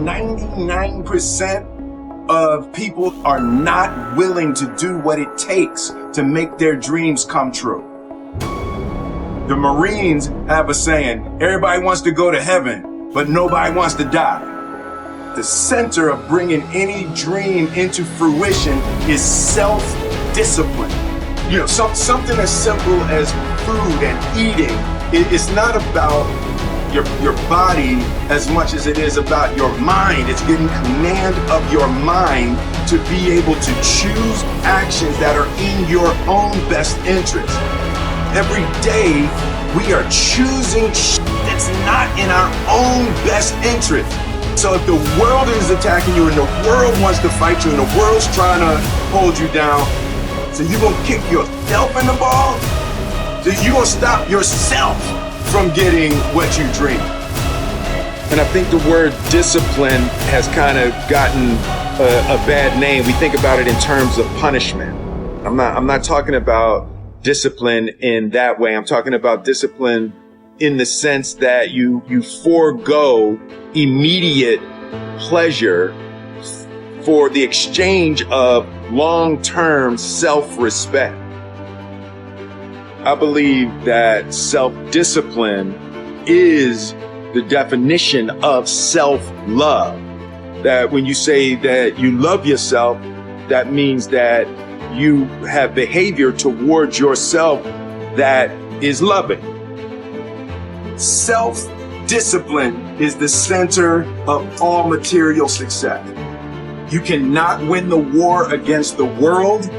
99% of people are not willing to do what it takes to make their dreams come true. The Marines have a saying, everybody wants to go to heaven, but nobody wants to die. The center of bringing any dream into fruition is self-discipline. You know, something as simple as food and eating. It's not about your body as much as it is about your mind. It's getting command of your mind to be able to choose actions that are in your own best interest. Every day we are choosing that's not in our own best interest. So if the world is attacking you and the world wants to fight you and the world's trying to hold you down, so you're gonna kick yourself in the balls? So you're gonna stop yourself from getting what you dream. And I think the word discipline has kind of gotten a bad name. We think about it in terms of punishment. I'm not talking about discipline in that way. I'm talking about discipline in the sense that you forego immediate pleasure for the exchange of long-term self-respect. I believe that self-discipline is the definition of self-love. That when you say that you love yourself, that means that you have behavior towards yourself that is loving. Self-discipline is the center of all material success. You cannot win the war against the world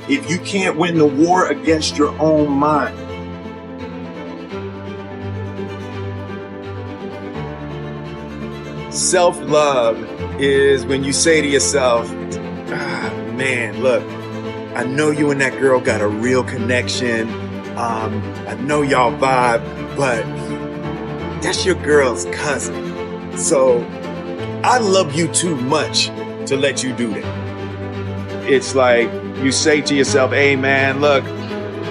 if you can't win the war against your own mind. Self-love is when you say to yourself, man, look, I know you and that girl got a real connection. I know y'all vibe, but that's your girl's cousin. So I love you too much to let you do that. It's like you say to yourself, hey man, look,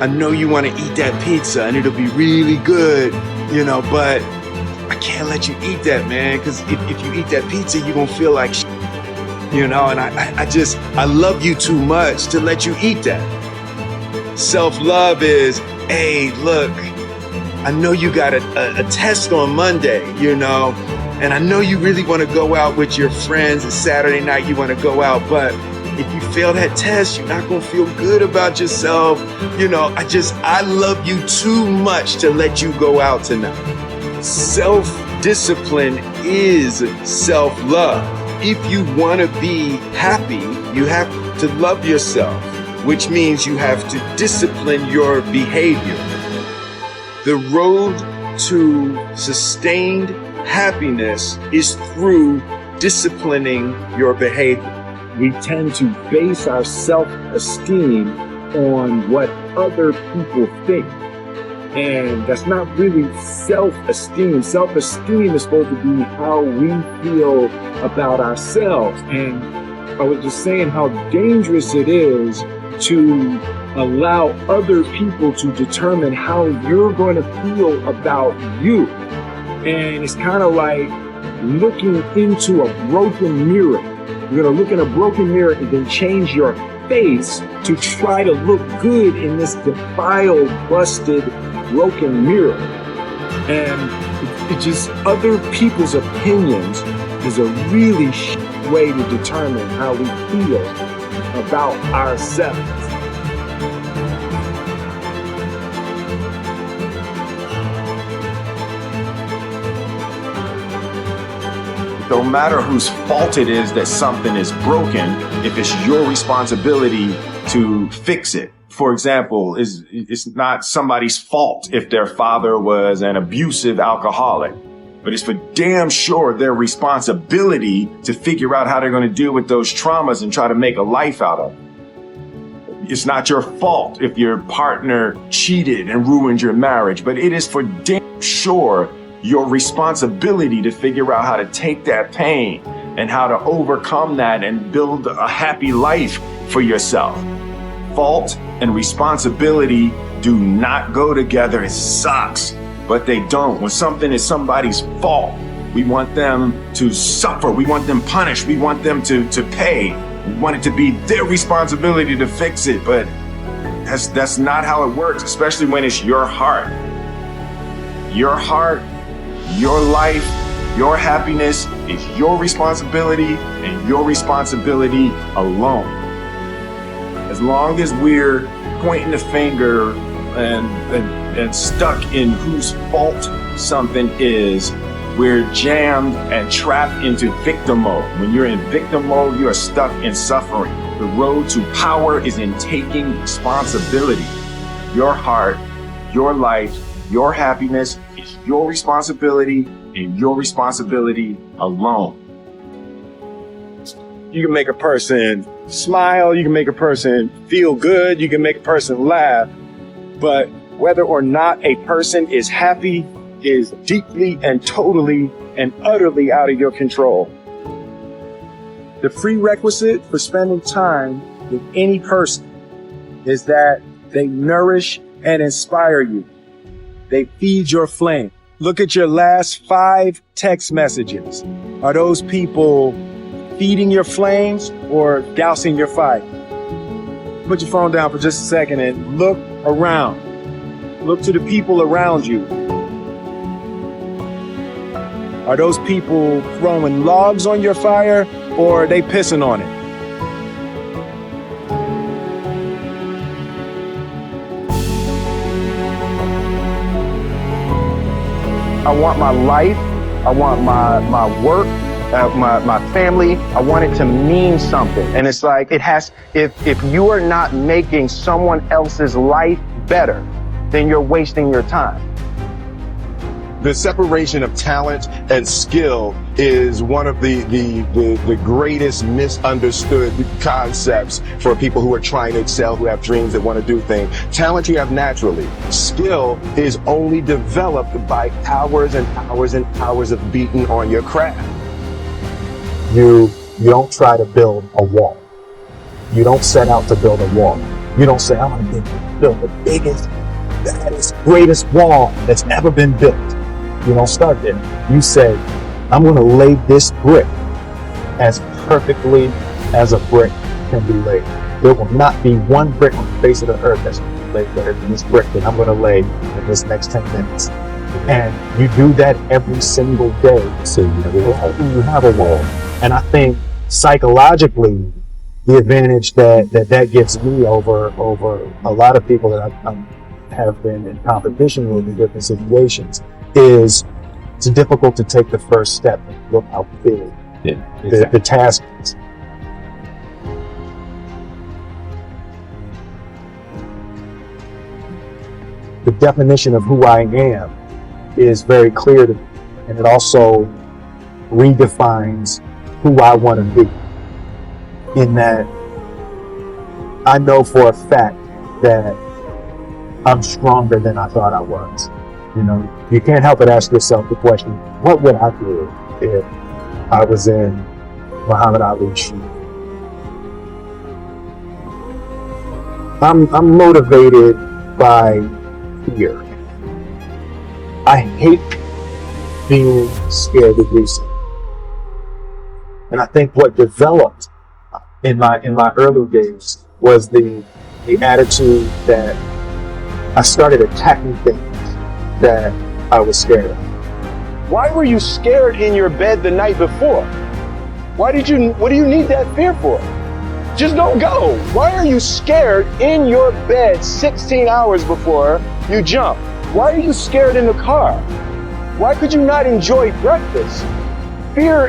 I know you want to eat that pizza and it'll be really good, you know, but I can't let you eat that, man, because if you eat that pizza, you're going to feel like shit, you know, and I love you too much to let you eat that. Self-love is, hey, look, I know you got a test on Monday, you know, and I know you really want to go out with your friends. It's Saturday night, you want to go out, but if you fail that test, you're not going to feel good about yourself. You know, I love you too much to let you go out tonight. Self-discipline is self-love. If you want to be happy, you have to love yourself, which means you have to discipline your behavior. The road to sustained happiness is through disciplining your behavior. We tend to base our self-esteem on what other people think. And that's not really self-esteem. Self-esteem is supposed to be how we feel about ourselves. And I was just saying how dangerous it is to allow other people to determine how you're going to feel about you. And it's kind of like looking into a broken mirror. You're going to look in a broken mirror and then change your face to try to look good in this defiled, busted, broken mirror. And it just, other people's opinions is a really way to determine how we feel about ourselves. No matter whose fault it is that something is broken, if it's your responsibility to fix it. For example, it's not somebody's fault if their father was an abusive alcoholic, but it's for damn sure their responsibility to figure out how they're going to deal with those traumas and try to make a life out of it. It's not your fault if your partner cheated and ruined your marriage, but it is for damn sure your responsibility to figure out how to take that pain and how to overcome that and build a happy life for yourself. Fault and responsibility do not go together. It sucks, but they don't. When something is somebody's fault, We want them to suffer. We want them punished. We want them to pay. We want it to be their responsibility to fix it. But that's not how it works, especially when it's your heart. Your heart, your life, your happiness is your responsibility and your responsibility alone. As long as we're pointing the finger and stuck in whose fault something is, we're jammed and trapped into victim mode. When you're in victim mode, you are stuck in suffering. The road to power is in taking responsibility. Your heart, your life, your happiness is your responsibility and your responsibility alone. You can make a person smile, you can make a person feel good, you can make a person laugh, but whether or not a person is happy is deeply and totally and utterly out of your control. The prerequisite for spending time with any person is that they nourish and inspire you. They feed your flame. Look at your last 5 text messages. Are those people feeding your flames or dousing your fire? Put your phone down for just a second and look around. Look to the people around you. Are those people throwing logs on your fire or are they pissing on it? I want my life, I want my work, my family, I want it to mean something. And it's like, if you are not making someone else's life better, then you're wasting your time. The separation of talent and skill is one of the greatest misunderstood concepts for people who are trying to excel, who have dreams that want to do things. Talent you have naturally. Skill is only developed by hours and hours and hours of beating on your craft. You don't try to build a wall. You don't set out to build a wall. You don't say, I'm going to build the biggest, baddest, greatest wall that's ever been built. You don't start there. You say, I'm going to lay this brick as perfectly as a brick can be laid. There will not be one brick on the face of the earth that's going to be laid better than this brick that I'm going to lay in this next 10 minutes. And you do that every single day. So you have a wall. And I think psychologically, the advantage that gives me over a lot of people that I have been in competition with in different situations is it's difficult to take the first step and look how big the task is. The definition of who I am is very clear to me, and it also redefines who I want to be, in that I know for a fact that I'm stronger than I thought I was. You know, you can't help but ask yourself the question, what would I do if I was in Muhammad Ali's shoes? I'm motivated by fear. I hate being scared to do something. And I think what developed in my early days was the attitude that I started attacking things that I was scared of. Why were you scared in your bed the night before? What do you need that fear for? Just don't go. Why are you scared in your bed 16 hours before you jump? Why are you scared in the car? Why could you not enjoy breakfast? Fear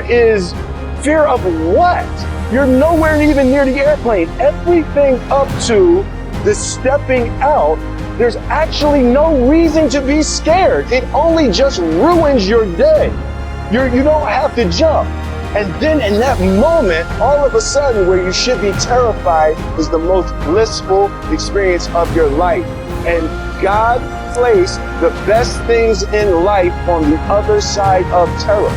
of what? You're nowhere even near the airplane. Everything up to the stepping out, there's actually no reason to be scared. It only just ruins your day. You don't have to jump. And then in that moment, all of a sudden, where you should be terrified is the most blissful experience of your life. And God placed the best things in life on the other side of terror.